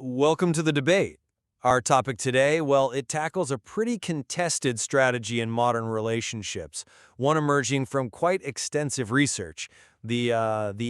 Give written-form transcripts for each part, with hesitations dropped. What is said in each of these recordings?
Welcome to the debate. Our topic today, well, it tackles a pretty contested strategy in modern relationships, one emerging from quite extensive research. The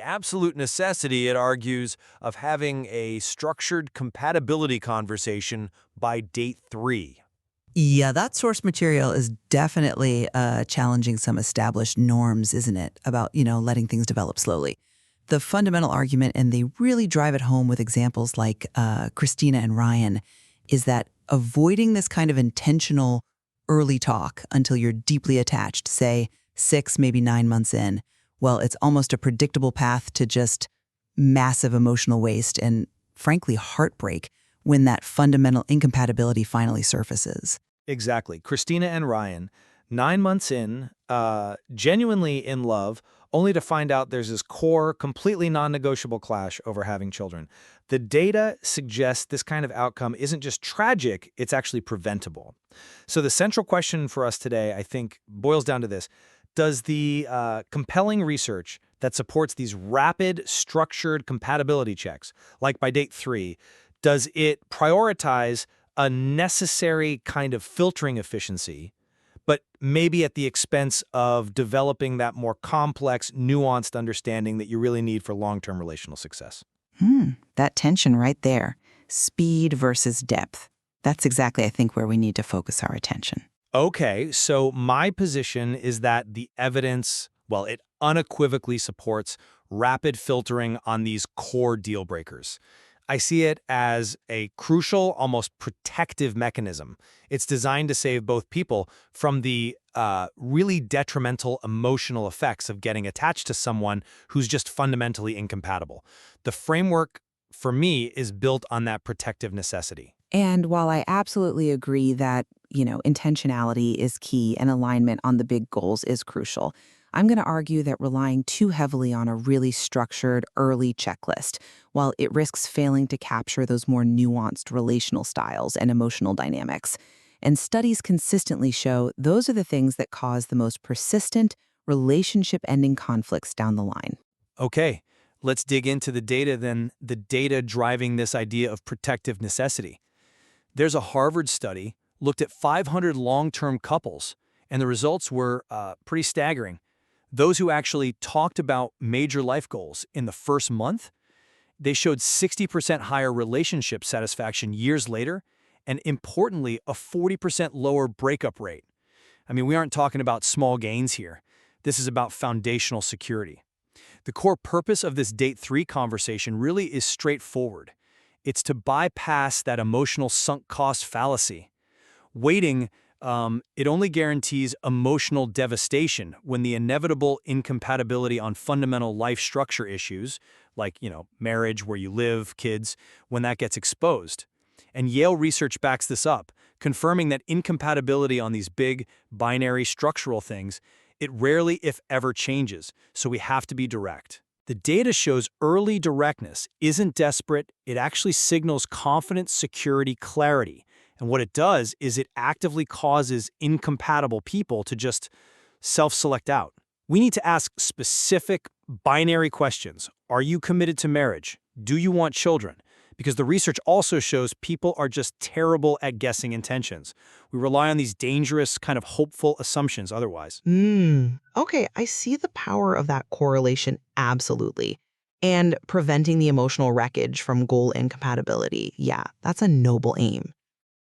absolute necessity, it argues, of having a structured compatibility conversation by date 3. Yeah, that source material is definitely challenging some established norms, isn't it? About, letting things develop slowly. The fundamental argument, and they really drive it home with examples like Christina and Ryan, is that avoiding this kind of intentional early talk until you're deeply attached, say 6, maybe 9 months in, well, it's almost a predictable path to just massive emotional waste and, frankly, heartbreak when that fundamental incompatibility finally surfaces. Exactly. Christina and Ryan, 9 months in, genuinely in love, only to find out there's this core, completely non-negotiable clash over having children. The data suggests this kind of outcome isn't just tragic, it's actually preventable. So the central question for us today, I think, boils down to this. Does the compelling research that supports these rapid, structured compatibility checks, like by date 3, does it prioritize a necessary kind of filtering efficiency, but maybe at the expense of developing that more complex, nuanced understanding that you really need for long-term relational success? That tension right there. Speed versus depth. That's exactly, I think, where we need to focus our attention. Okay, so my position is that the evidence, well, it unequivocally supports rapid filtering on these core deal breakers. I see it as a crucial, almost protective mechanism. It's designed to save both people from the really detrimental emotional effects of getting attached to someone who's just fundamentally incompatible. The framework, for me, is built on that protective necessity. And while I absolutely agree that, intentionality is key and alignment on the big goals is crucial, I'm going to argue that relying too heavily on a really structured early checklist, while it risks failing to capture those more nuanced relational styles and emotional dynamics. And studies consistently show those are the things that cause the most persistent, relationship-ending conflicts down the line. Okay, let's dig into the data then, the data driving this idea of protective necessity. There's a Harvard study looked at 500 long-term couples, and the results were pretty staggering. Those who actually talked about major life goals in the first month, they showed 60% higher relationship satisfaction years later, and importantly, a 40% lower breakup rate. I mean, we aren't talking about small gains here. This is about foundational security. The core purpose of this date 3 conversation really is straightforward. It's to bypass that emotional sunk cost fallacy. Waiting, it only guarantees emotional devastation when the inevitable incompatibility on fundamental life structure issues, like, marriage, where you live, kids, when that gets exposed. And Yale research backs this up, confirming that incompatibility on these big, binary structural things, it rarely, if ever, changes, so we have to be direct. The data shows early directness isn't desperate, it actually signals confidence, security, clarity. And what it does is it actively causes incompatible people to just self-select out. We need to ask specific binary questions. Are you committed to marriage? Do you want children? Because the research also shows people are just terrible at guessing intentions. We rely on these dangerous, kind of hopeful assumptions otherwise. Okay, I see the power of that correlation absolutely. And preventing the emotional wreckage from goal incompatibility, yeah, that's a noble aim.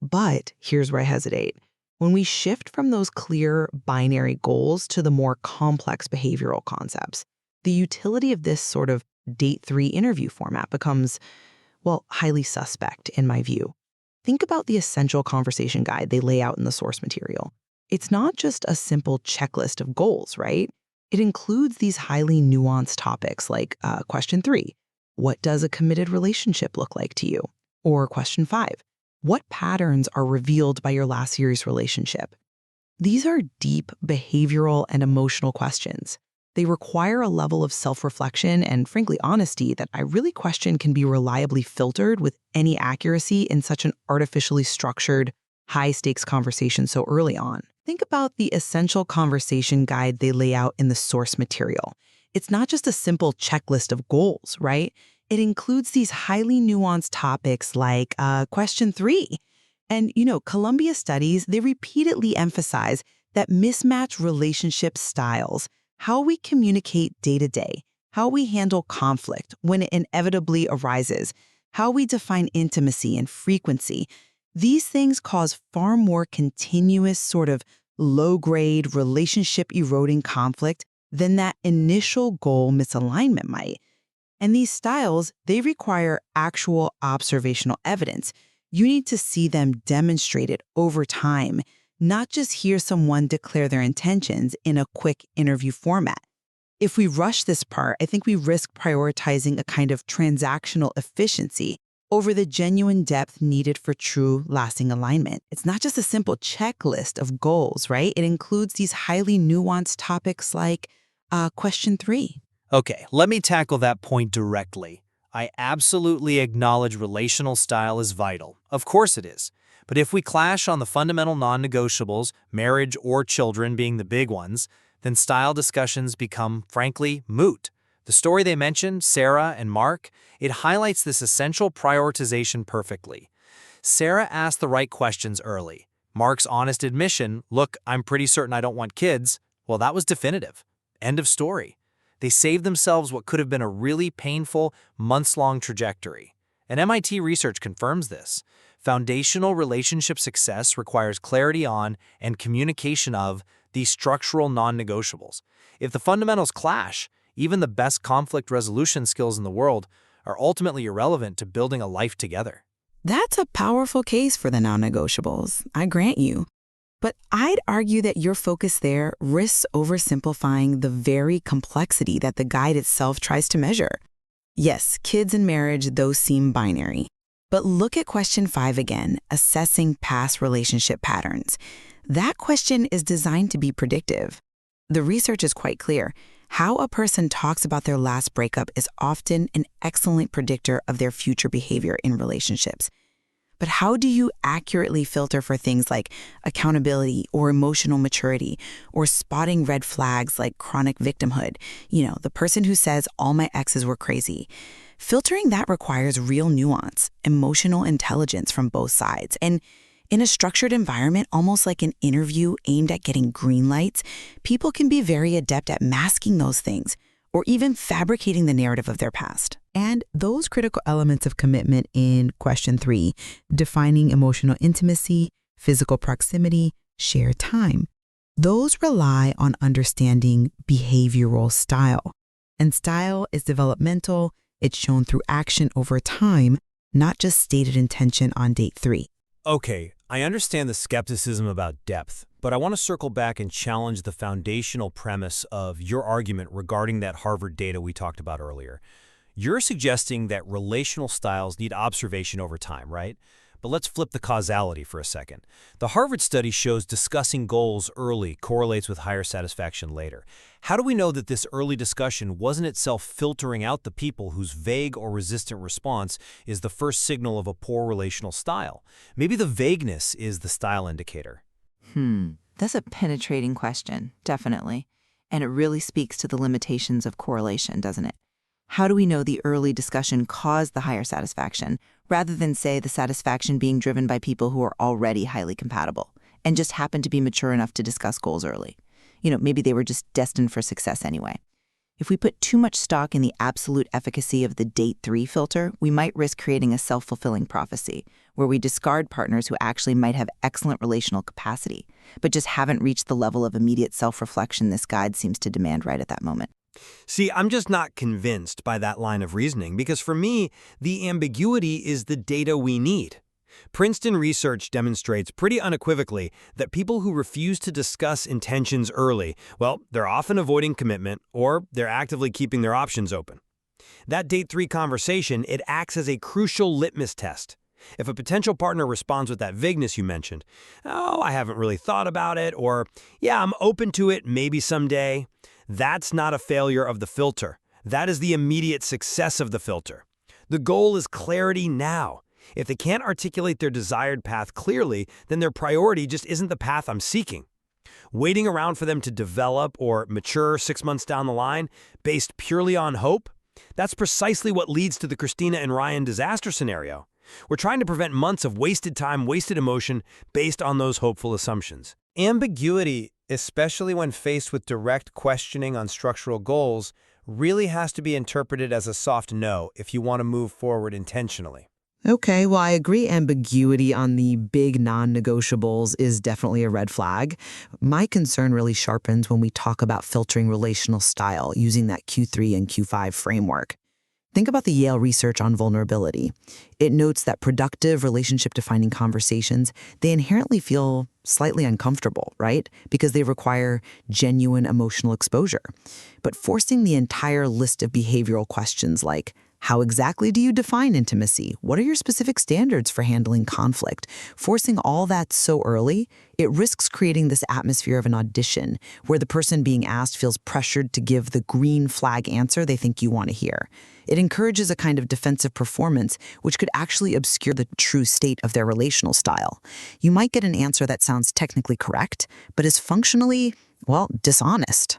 But here's where I hesitate. When we shift from those clear binary goals to the more complex behavioral concepts, the utility of this sort of date 3 interview format becomes, well, highly suspect in my view. Think about the essential conversation guide they lay out in the source material. It's not just a simple checklist of goals, right? It includes these highly nuanced topics like question 3, what does a committed relationship look like to you? Or question 5, what patterns are revealed by your last serious relationship? These are deep behavioral and emotional questions. They require a level of self-reflection and, frankly, honesty that I really question can be reliably filtered with any accuracy in such an artificially structured, high-stakes conversation so early on. Think about the essential conversation guide they lay out in the source material. It's not just a simple checklist of goals, right? it includes these highly nuanced topics like question 3. And, Columbia studies, they repeatedly emphasize that mismatched relationship styles, how we communicate day to day, how we handle conflict when it inevitably arises, how we define intimacy and frequency, these things cause far more continuous sort of low-grade, relationship-eroding conflict than that initial goal misalignment might. And these styles, they require actual observational evidence. You need to see them demonstrated over time, not just hear someone declare their intentions in a quick interview format. If we rush this part, I think we risk prioritizing a kind of transactional efficiency over the genuine depth needed for true, lasting alignment. It's not just a simple checklist of goals, right? It includes these highly nuanced topics like question 3. Okay, let me tackle that point directly. I absolutely acknowledge relational style is vital. Of course it is. But if we clash on the fundamental non-negotiables, marriage or children being the big ones, then style discussions become, frankly, moot. The story they mentioned, Sarah and Mark, it highlights this essential prioritization perfectly. Sarah asked the right questions early. Mark's honest admission, look, I'm pretty certain I don't want kids, well, that was definitive. End of story. They saved themselves what could have been a really painful, months-long trajectory. And MIT research confirms this. Foundational relationship success requires clarity on and communication of these structural non-negotiables. If the fundamentals clash, even the best conflict resolution skills in the world are ultimately irrelevant to building a life together. That's a powerful case for the non-negotiables, I grant you. But I'd argue that your focus there risks oversimplifying the very complexity that the guide itself tries to measure. Yes, kids and marriage, those seem binary. But look at question 5 again, assessing past relationship patterns. That question is designed to be predictive. The research is quite clear. How a person talks about their last breakup is often an excellent predictor of their future behavior in relationships. But how do you accurately filter for things like accountability or emotional maturity or spotting red flags like chronic victimhood? The person who says all my exes were crazy. Filtering that requires real nuance, emotional intelligence from both sides. And in a structured environment, almost like an interview aimed at getting green lights, people can be very adept at masking those things or even fabricating the narrative of their past. And those critical elements of commitment in question 3, defining emotional intimacy, physical proximity, shared time, those rely on understanding behavioral style. And style is developmental, it's shown through action over time, not just stated intention on date 3. Okay, I understand the skepticism about depth, but I want to circle back and challenge the foundational premise of your argument regarding that Harvard data we talked about earlier. You're suggesting that relational styles need observation over time, right? But let's flip the causality for a second. The Harvard study shows discussing goals early correlates with higher satisfaction later. How do we know that this early discussion wasn't itself filtering out the people whose vague or resistant response is the first signal of a poor relational style? Maybe the vagueness is the style indicator. That's a penetrating question, definitely. And it really speaks to the limitations of correlation, doesn't it? How do we know the early discussion caused the higher satisfaction, rather than, say, the satisfaction being driven by people who are already highly compatible and just happen to be mature enough to discuss goals early? Maybe they were just destined for success anyway. If we put too much stock in the absolute efficacy of the date 3 filter, we might risk creating a self-fulfilling prophecy, where we discard partners who actually might have excellent relational capacity, but just haven't reached the level of immediate self-reflection this guide seems to demand right at that moment. See, I'm just not convinced by that line of reasoning because for me, the ambiguity is the data we need. Princeton research demonstrates pretty unequivocally that people who refuse to discuss intentions early, well, they're often avoiding commitment or they're actively keeping their options open. That date 3 conversation, it acts as a crucial litmus test. If a potential partner responds with that vagueness you mentioned, oh, I haven't really thought about it, or yeah, I'm open to it, maybe someday, that's not a failure of the filter. That is the immediate success of the filter. The goal is clarity now. If they can't articulate their desired path clearly, then their priority just isn't the path I'm seeking. Waiting around for them to develop or mature 6 months down the line, based purely on hope, That's precisely what leads to the Christina and Ryan disaster scenario. We're trying to prevent months of wasted time, wasted emotion based on those hopeful assumptions. Ambiguity, especially when faced with direct questioning on structural goals, really has to be interpreted as a soft no if you want to move forward intentionally. Okay, well, I agree ambiguity on the big non-negotiables is definitely a red flag. My concern really sharpens when we talk about filtering relational style using that Q3 and Q5 framework. Think about the Yale research on vulnerability. It notes that productive relationship-defining conversations, they inherently feel slightly uncomfortable, right? Because they require genuine emotional exposure. But forcing the entire list of behavioral questions like, how exactly do you define intimacy? What are your specific standards for handling conflict? Forcing all that so early, it risks creating this atmosphere of an audition where the person being asked feels pressured to give the green flag answer they think you want to hear. It encourages a kind of defensive performance which could actually obscure the true state of their relational style. You might get an answer that sounds technically correct, but is functionally, well, dishonest.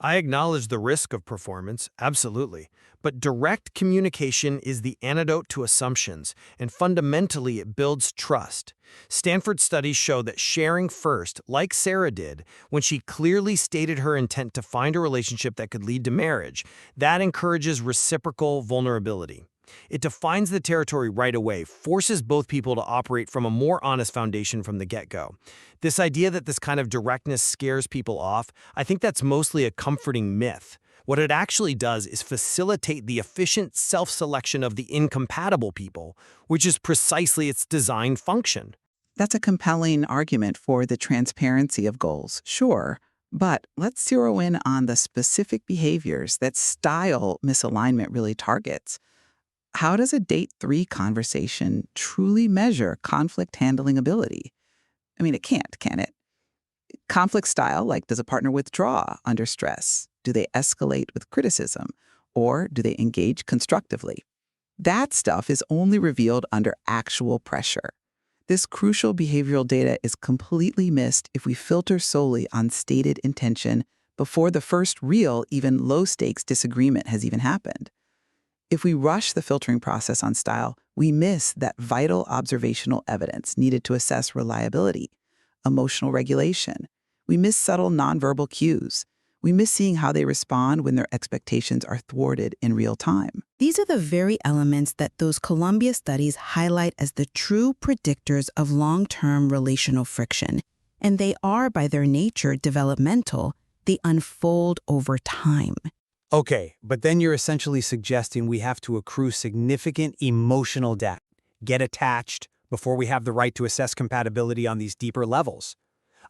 I acknowledge the risk of performance, absolutely. But direct communication is the antidote to assumptions, and fundamentally it builds trust. Stanford studies show that sharing first, like Sarah did, when she clearly stated her intent to find a relationship that could lead to marriage, that encourages reciprocal vulnerability. It defines the territory right away, forces both people to operate from a more honest foundation from the get-go. This idea that this kind of directness scares people off, I think that's mostly a comforting myth. What it actually does is facilitate the efficient self-selection of the incompatible people, which is precisely its design function. That's a compelling argument for the transparency of goals, sure. But let's zero in on the specific behaviors that style misalignment really targets. How does a date 3 conversation truly measure conflict handling ability? I mean, it can't, can it? Conflict style, like does a partner withdraw under stress? Do they escalate with criticism? Or do they engage constructively? That stuff is only revealed under actual pressure. This crucial behavioral data is completely missed if we filter solely on stated intention before the first real, even low-stakes disagreement has even happened. If we rush the filtering process on style, we miss that vital observational evidence needed to assess reliability, emotional regulation. We miss subtle nonverbal cues. We miss seeing how they respond when their expectations are thwarted in real time. These are the very elements that those Columbia studies highlight as the true predictors of long-term relational friction. And they are, by their nature, developmental. They unfold over time. Okay, but then you're essentially suggesting we have to accrue significant emotional debt, get attached, before we have the right to assess compatibility on these deeper levels.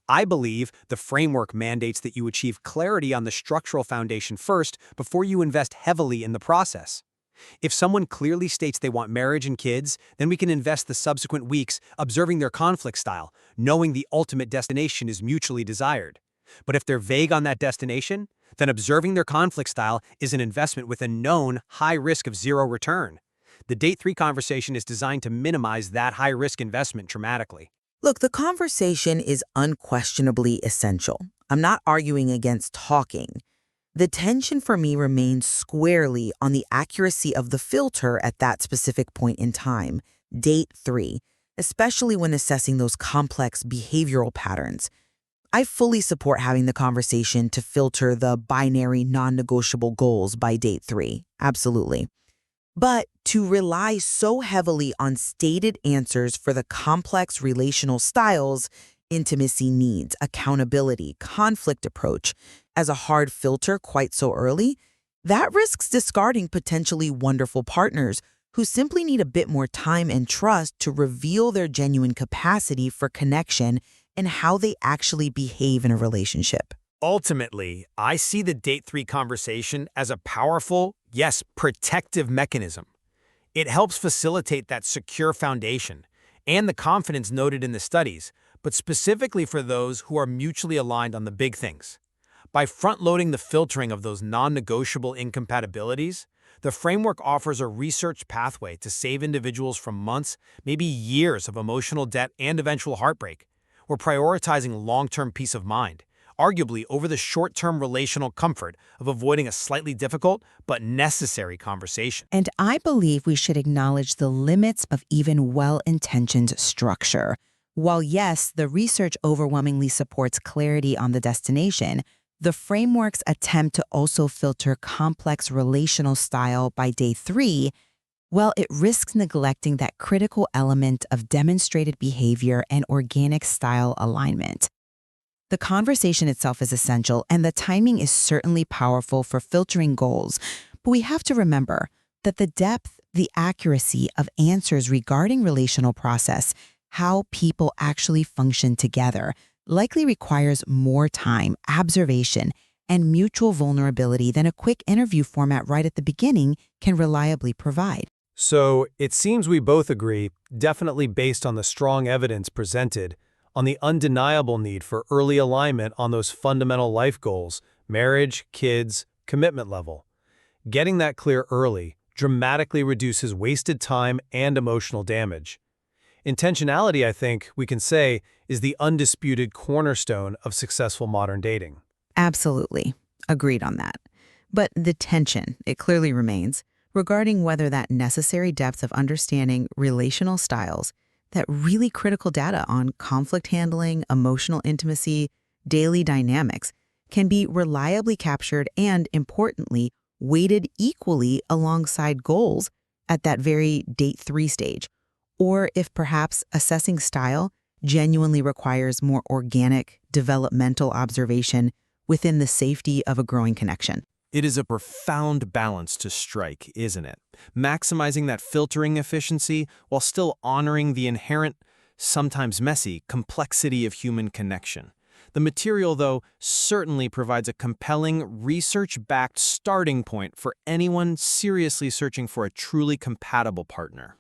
I believe the framework mandates that you achieve clarity on the structural foundation first before you invest heavily in the process. If someone clearly states they want marriage and kids, then we can invest the subsequent weeks observing their conflict style, knowing the ultimate destination is mutually desired. But if they're vague on that destination, then observing their conflict style is an investment with a known high risk of zero return. The date 3 conversation is designed to minimize that high-risk investment dramatically. Look, the conversation is unquestionably essential. I'm not arguing against talking. The tension for me remains squarely on the accuracy of the filter at that specific point in time, date 3, especially when assessing those complex behavioral patterns. I fully support having the conversation to filter the binary non-negotiable goals by date 3, absolutely. But to rely so heavily on stated answers for the complex relational styles, intimacy needs, accountability, conflict approach as a hard filter quite so early, that risks discarding potentially wonderful partners who simply need a bit more time and trust to reveal their genuine capacity for connection and how they actually behave in a relationship. Ultimately, I see the date 3 conversation as a powerful, yes, protective mechanism. It helps facilitate that secure foundation and the confidence noted in the studies, but specifically for those who are mutually aligned on the big things. By front-loading the filtering of those non-negotiable incompatibilities, the framework offers a research pathway to save individuals from months, maybe years of emotional debt and eventual heartbreak. We're prioritizing long-term peace of mind. arguably over the short-term relational comfort of avoiding a slightly difficult but necessary conversation. And I believe we should acknowledge the limits of even well-intentioned structure. While yes, the research overwhelmingly supports clarity on the destination, the framework's attempt to also filter complex relational style by day 3, well, it risks neglecting that critical element of demonstrated behavior and organic style alignment. The conversation itself is essential, and the timing is certainly powerful for filtering goals, but we have to remember that the depth, the accuracy of answers regarding relational process, how people actually function together, likely requires more time, observation, and mutual vulnerability than a quick interview format right at the beginning can reliably provide. So it seems we both agree, definitely based on the strong evidence presented, on the undeniable need for early alignment on those fundamental life goals: marriage, kids, commitment level. Getting that clear early dramatically reduces wasted time and emotional damage. Intentionality, I think we can say, is the undisputed cornerstone of successful modern dating. Absolutely. Agreed on that. But the tension, it clearly remains, regarding whether that necessary depth of understanding relational styles, that really critical data on conflict handling, emotional intimacy, daily dynamics, can be reliably captured and, importantly, weighted equally alongside goals at that very date 3 stage, or if perhaps assessing style genuinely requires more organic, developmental observation within the safety of a growing connection. It is a profound balance to strike, isn't it? Maximizing that filtering efficiency while still honoring the inherent, sometimes messy, complexity of human connection. The material, though, certainly provides a compelling, research-backed starting point for anyone seriously searching for a truly compatible partner.